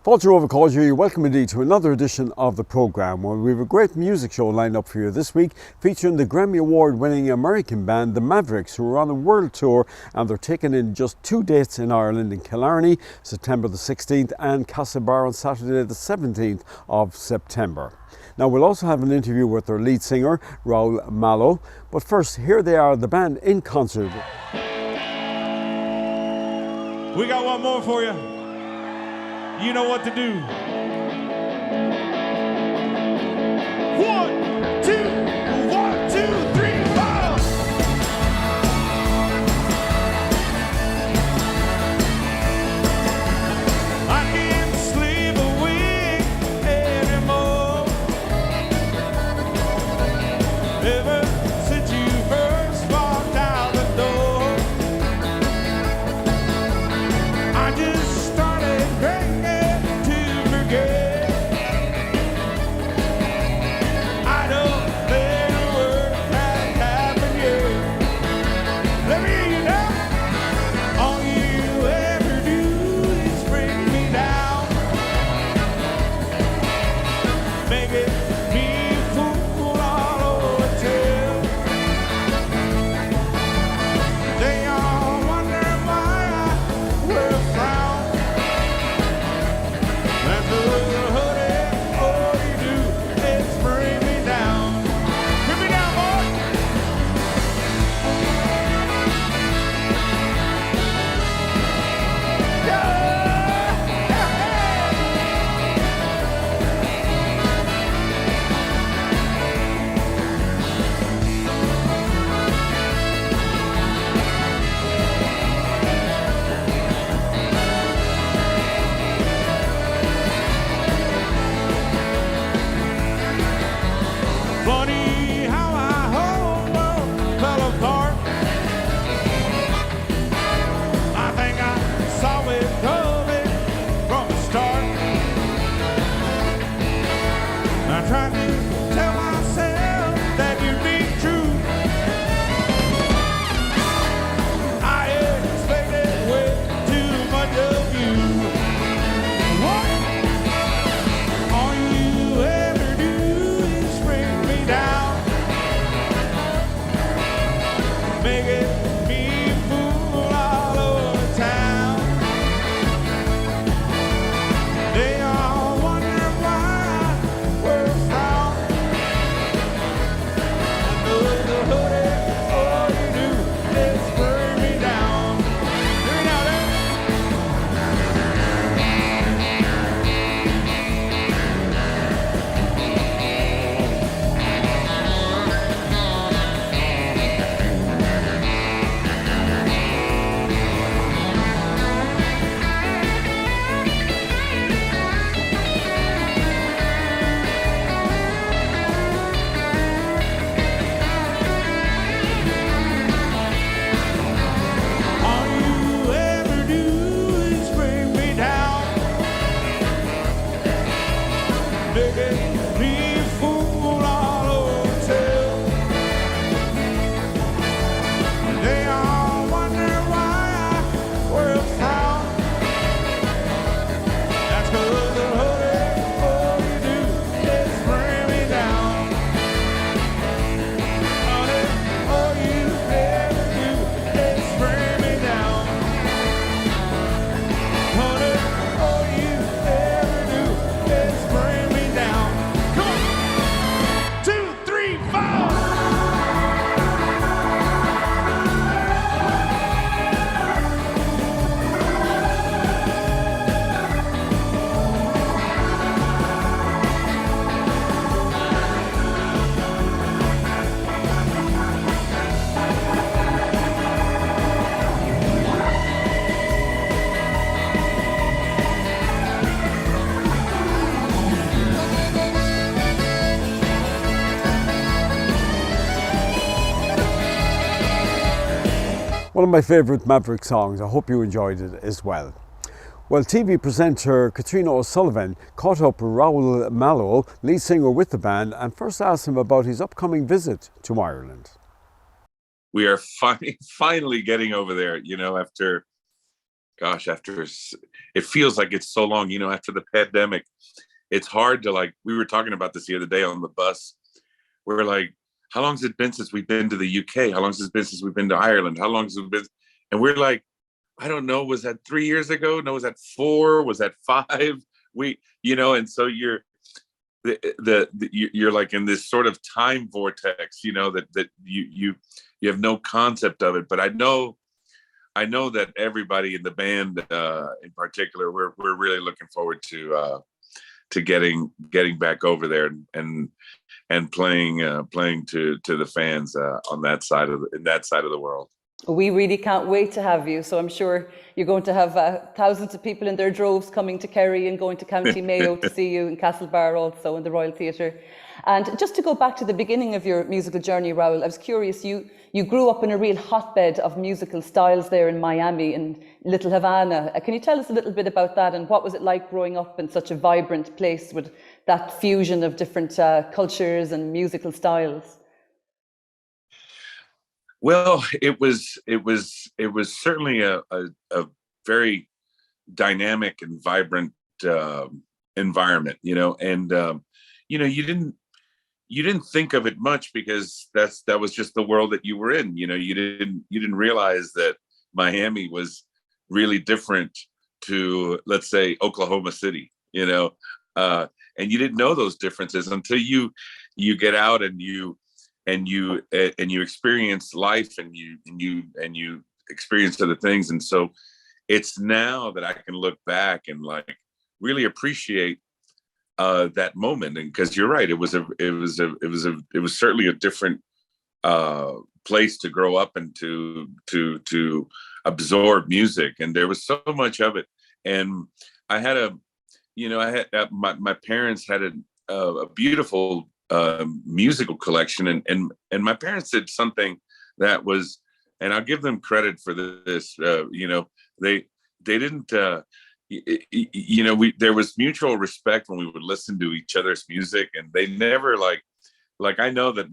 Fáilte Rómha Cáilte, welcome indeed to another edition of the programme. Well, we have a great music show lined up for you this week, featuring the Grammy Award winning American band, the Mavericks, who are on a world tour, and they're taking in just 2 dates in Ireland, in Killarney, September the 16th, and Castlebar on Saturday the 17th of September. Now, we'll also have an interview with their lead singer, Raul Malo. But first, here they are, the band in concert. We got one more for you. You know what to do. 1, 2, 1, 2, 3, 4. I can't sleep a week anymore. Ever since you first walked out the door, I just started drinking. Funny how our whole world fell apart. I think I saw it coming from the start. I tried to tell myself that you'd be true. I expected way too much of you. What? All you ever do is bring me down, making me fool all over town. They all wonder why we're frown. Under the hoodie, all you do is burn me down. Hear me now, there. All you ever do is bring me down, making me fool all over town. They all wonder why I wear a frown. That's 'cause the hoodie, all you do is bring me down. Honey, all you ever do is bring me down. Honey, all you ever do is bring me down. Come on. 2, 3, 4. One of my favourite Maverick songs. I hope you enjoyed it as well. Well, TV presenter Katrina O'Sullivan caught up with Raul Malo, lead singer with the band, and first asked him about his upcoming visit to Ireland. We are finally getting over there, after gosh, it feels like it's so long, after the pandemic. It's hard to, like, we were talking about this the other day on the bus. We're like, how long has it been since we've been to the UK? How long has it been since we've been to Ireland? How long has it been? And we're like, I don't know. Was that 3 years ago? No, was that 4? Was that 5? And so you're like in this sort of time vortex, that you have no concept of it. But I know that everybody in the band, in particular, we're really looking forward to getting back over there and playing to the fans on that side of the world. We really can't wait to have you. So I'm sure you're going to have thousands of people in their droves coming to Kerry and going to County Mayo to see you in Castlebar, also in the Royal Theatre. And just to go back to the beginning of your musical journey, Raul, I was curious, you grew up in a real hotbed of musical styles there in Miami and Little Havana. Can you tell us a little bit about that, and what was it like growing up in such a vibrant place with that fusion of different cultures and musical styles? Well, it was certainly a very dynamic and vibrant environment, and you didn't think of it much because that was just the world that you were in. You didn't realize that Miami was really different to, let's say, Oklahoma City, and you didn't know those differences until you get out and you experience life and you experience other things. And so it's now that I can look back and like really appreciate that moment. And because you're right, it was certainly a different place to grow up and to absorb music. And there was so much of it. And I had my parents had a beautiful musical collection, and my parents did something that was, and I'll give them credit for this. They didn't. There was mutual respect when we would listen to each other's music, and they never like I know that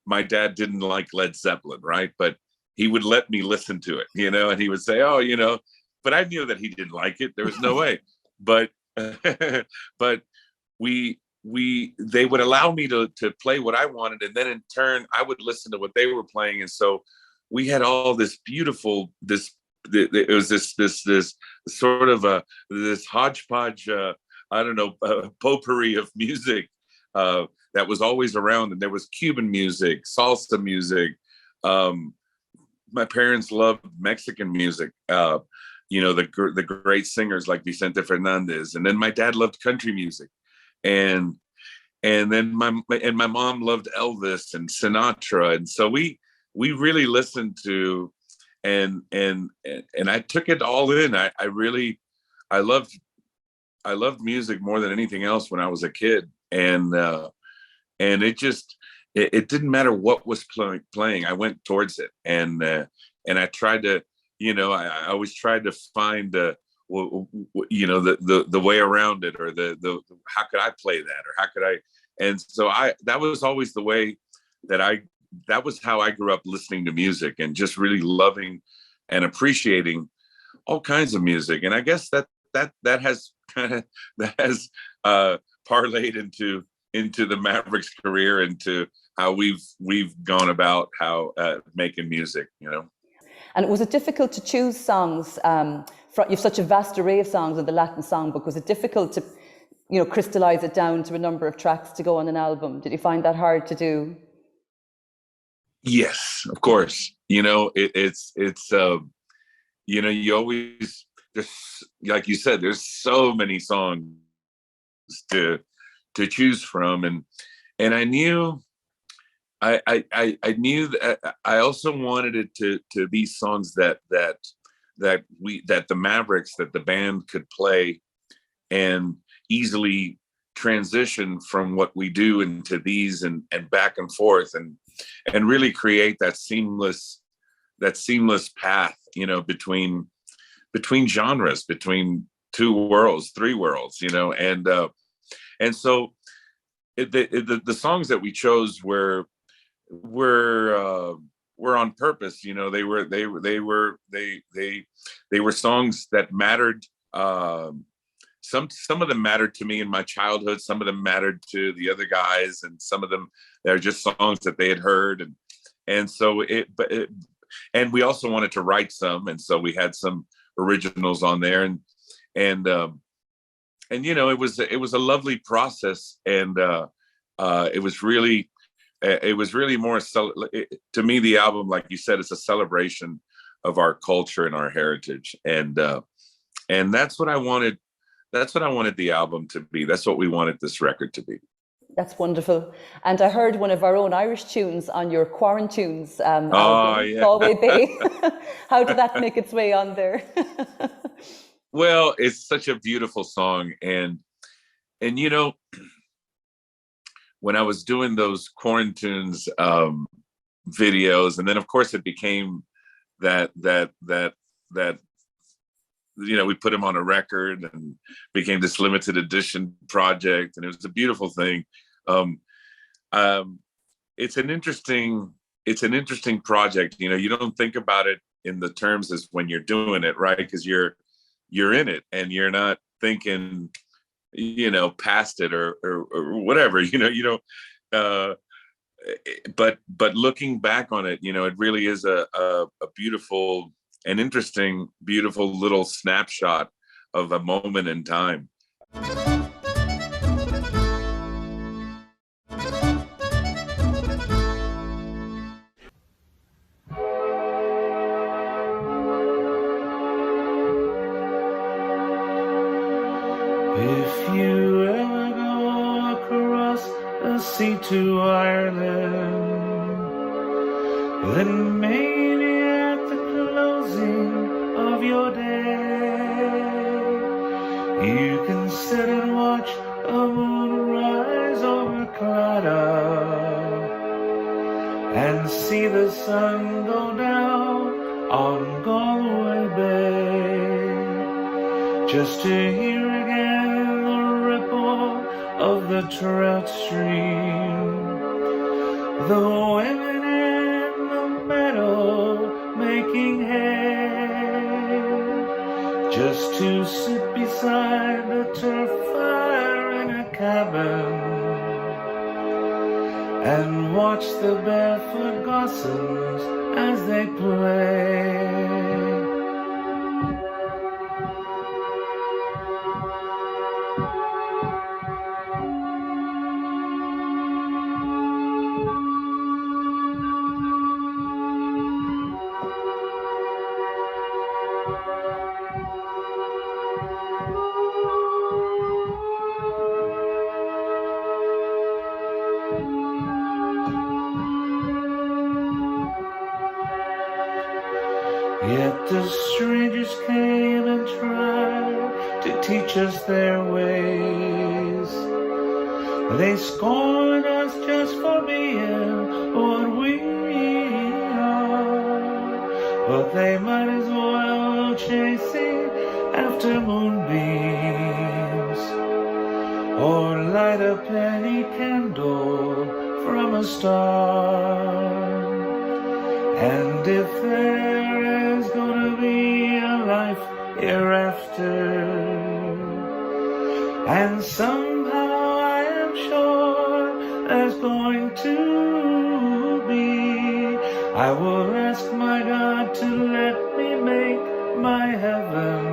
my dad didn't like Led Zeppelin, right? But he would let me listen to it, and he would say, "Oh, but I knew that he didn't like it. There was no way." But but they would allow me to play what I wanted, and then in turn I would listen to what they were playing. And so we had all this beautiful it was this sort of this hodgepodge potpourri of music that was always around. And there was Cuban music, salsa music. My parents loved Mexican music, the great singers like Vicente Fernandez. And then my dad loved country music. And then my mom loved Elvis and Sinatra, and so we really listened to and I took it all in. I loved music more than anything else when I was a kid, and it didn't matter what was playing. I went towards it, and I tried to, I always tried to find the way around it, or the how could I play that, or how could I. And so that was always the way that was how I grew up listening to music, and just really loving and appreciating all kinds of music. And I guess that has parlayed into the Mavericks career, into how we've gone about how making music, And was it difficult to choose songs? You've such a vast array of songs in the Latin songbook. Was it difficult to, crystallize it down to a number of tracks to go on an album? Did you find that hard to do? Yes, of course. It's you always, there's, like you said, there's so many songs to choose from, and I knew. I knew that I also wanted it to be songs that the Mavericks, that the band could play and easily transition from what we do into these and back and forth, and really create that seamless path, between genres, between two worlds, three worlds, and so the songs that we chose were were on purpose. You know, they were songs that mattered. Some of them mattered to me in my childhood. Some of them mattered to the other guys, and some of them, they're just songs that they had heard. And so and we also wanted to write some, and so we had some originals on there, and you know, it was a lovely process, and it was really more to me, the album, like you said, it's a celebration of our culture and our heritage, and that's what I wanted. That's what I wanted the album to be. That's what we wanted this record to be. That's wonderful. And I heard one of our own Irish tunes on your Quarantunes album, Yeah. Galway Bay. How did that make its way on there? Well, it's such a beautiful song, and you know, when I was doing those Quarantunes videos, and then of course it became that you know, we put him on a record and became this limited edition project, and it was a beautiful thing. It's an interesting project. You know, you don't think about it in the terms as when you're doing it, right? Because you're in it, and you're not thinking, you know, past it or whatever. You know, you don't. But looking back on it, you know, it really is a beautiful, an interesting, beautiful little snapshot of a moment in time. If you ever go across the sea to Ireland, then maybe at the closing of your day, you can sit and watch the moon rise over Clonard and see the sun go down on Galway Bay, just to hear again the ripple of the trout stream, the women in the meadow making hay, just to sit beside the turf fire in a cabin and watch the barefoot gossams as they play. Yet the strangers came and tried to teach us their ways. They scorned us just for being what we are, but they might as well go chasing after moonbeams, or light a penny candle from a star. And if there is gonna be a life hereafter, and somehow I am sure there's going to be, I will ask my God to let me make my heaven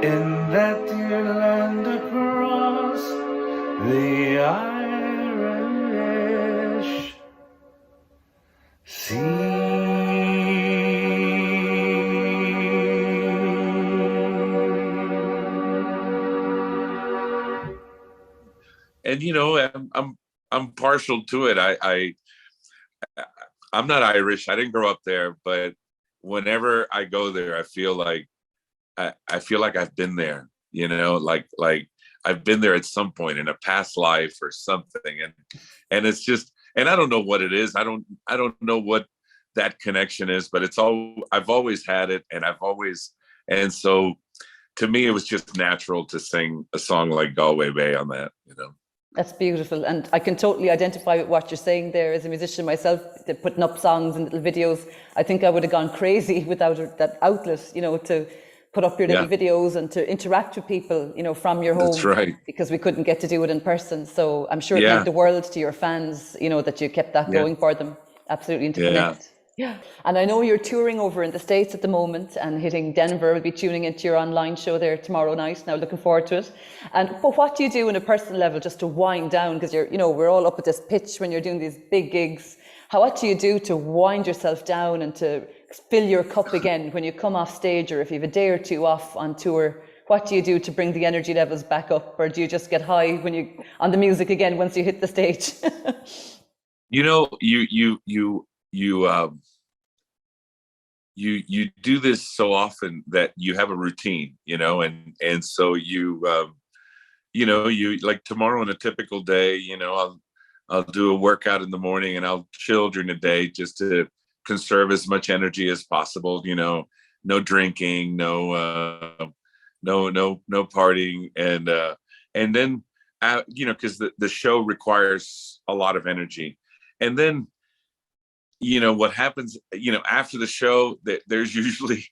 in that dear land across the Irish Sea. And you know, I'm partial to it. I'm not Irish. I didn't grow up there, but whenever I go there, I feel like I've been there. You know, like I've been there at some point in a past life or something, and it's just, and I don't know what it is. I don't know what that connection is, but I've always had it, and so to me, it was just natural to sing a song like Galway Bay on that, you know. That's beautiful, and I can totally identify with what you're saying there. As a musician myself, putting up songs and little videos, I think I would have gone crazy without that outlet, to put up your little videos and to interact with people, from your home. That's right. Because we couldn't get to do it in person. So I'm sure it meant the world to your fans, that you kept that going for them. Absolutely, and to connect. Yeah. And I know you're touring over in the States at the moment and hitting Denver. We'll be tuning into your online show there tomorrow night. Now, looking forward to it. But what do you do on a personal level just to wind down? Because we're all up at this pitch when you're doing these big gigs. What do you do to wind yourself down and to fill your cup again when you come off stage, or if you have a day or two off on tour? What do you do to bring the energy levels back up, or do you just get high when you on the music again once you hit the stage? You do this so often that you have a routine, and so you like tomorrow on a typical day, I'll do a workout in the morning and I'll chill during the day just to conserve as much energy as possible. No drinking, no partying, and then because the show requires a lot of energy, and then what happens after the show, that there's usually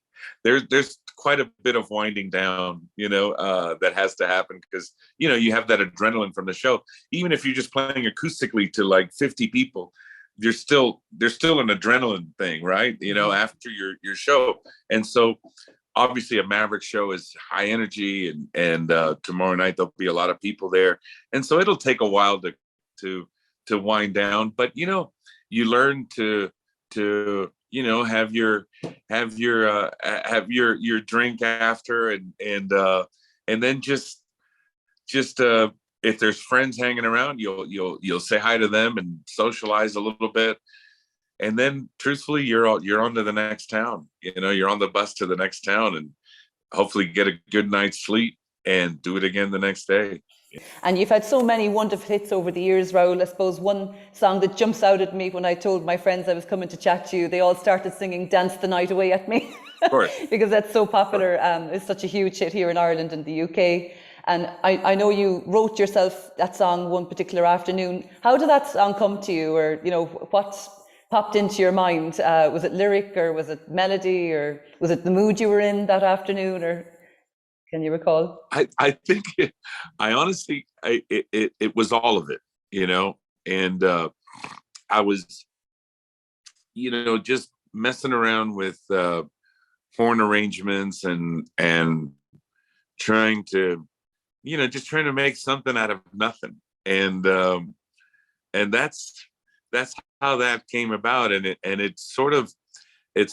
there's quite a bit of winding down that has to happen, because you have that adrenaline from the show. Even if you're just playing acoustically to like 50 people, there's still an adrenaline thing, right? After your show. And so obviously a Mavericks show is high energy, and tomorrow night there'll be a lot of people there, and so it'll take a while to wind down. But you learn to have your drink after, and then just if there's friends hanging around, you'll say hi to them and socialize a little bit, and then truthfully you're on to the next town. You're on the bus to the next town, and hopefully get a good night's sleep and do it again the next day. And you've had so many wonderful hits over the years, Raul. I suppose one song that jumps out at me when I told my friends I was coming to chat to you, they all started singing Dance the Night Away at me. Of course. Because that's so popular. It's such a huge hit here in Ireland and the UK. And I know you wrote yourself that song one particular afternoon. How did that song come to you? Or, what popped into your mind? Was it lyric, or was it melody, or was it the mood you were in that afternoon? Or can you recall? I think it was all of it, and I was, just messing around with horn arrangements and trying to, just trying to make something out of nothing. And that's how that came about. And it's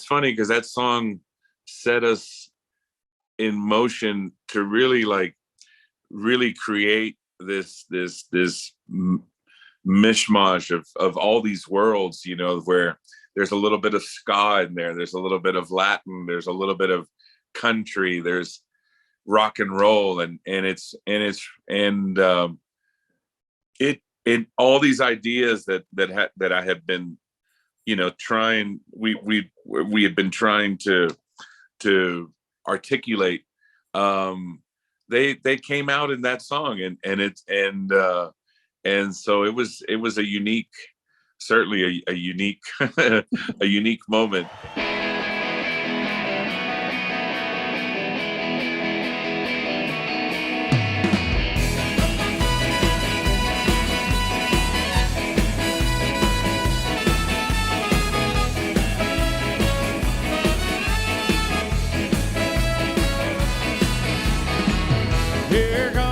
funny because that song set us in motion to really create this mishmash of all these worlds, where there's a little bit of ska in there's a little bit of Latin, there's a little bit of country, there's rock and roll, and all these ideas that I had been, trying, we had been trying to articulate, they came out in that song, and so it was a unique, certainly a unique a unique moment. Here comes